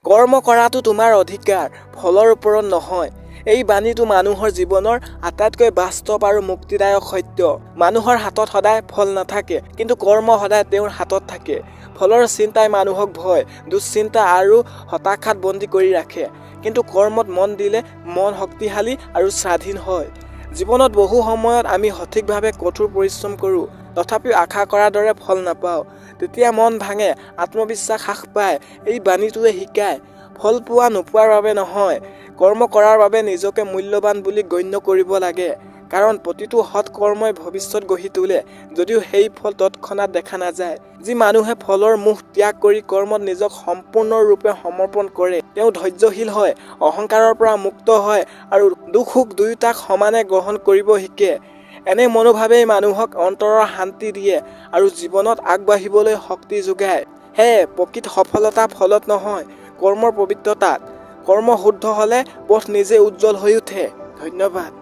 কৰ্ম কৰাটো তোমাৰ অধিকাৰ, ফলৰ ওপৰত নহয়। এই বাণীটো মানুহৰ জীৱনৰ আটাইতকৈ বাস্তৱ আৰু মুক্তিদায়ক সত্য। মানুহৰ হাতত সদায় ফল নাথাকে, কিন্তু কৰ্ম সদায় তেওঁৰ হাতত থাকে। ফলৰ চিন্তাই মানুহক ভয়, দুশ্চিন্তা আৰু হতাশাত বন্দী কৰি ৰাখে, কিন্তু কৰ্মত মন দিলে মন শক্তিশালী আৰু স্বাধীন হয়। জীৱনত বহু সময়ত আমি সঠিকভাৱে কঠোৰ পৰিশ্ৰম কৰোঁ, তথাপিও আশা কৰাৰ দৰে ফল নাপাওঁ। তেতিয়া মন ভাঙে, আত্মবিশ্বাস হ্ৰাস পায়। এই বাণীটোৱে শিকায়, ফল পোৱা নোপোৱাৰ বাবে নহয়, কৰ্ম কৰাৰ বাবে নিজকে মূল্যৱান বুলি গণ্য কৰিব লাগে। কাৰণ প্ৰতিটো সৎ কৰ্মই ভৱিষ্যত গঢ়ি তোলে, যদিও সেই ফল তৎক্ষণাত দেখা নাযায়। যি মানুহে ফলৰ মোহ ত্যাগ কৰি কৰ্মত নিজক সম্পূৰ্ণৰূপে সমৰ্পণ কৰে, তেওঁ ধৈৰ্যশীল হয়, অহংকাৰৰ পৰা মুক্ত হয় আৰু দুখ সুখ দুয়োটাক সমানে গ্ৰহণ কৰিব শিকে। এনে মনোভাৱেই মানুহক অন্তৰৰ শান্তি দিয়ে আৰু জীৱনত আগবাঢ়িবলৈ শক্তি যোগায়। সেয়ে প্ৰকৃত সফলতা ফলত নহয়, কৰ্মৰ পবিত্ৰতাত। কৰ্ম শুদ্ধ হ'লে পথ নিজে উজ্জ্বল হৈ উঠে। ধন্যবাদ।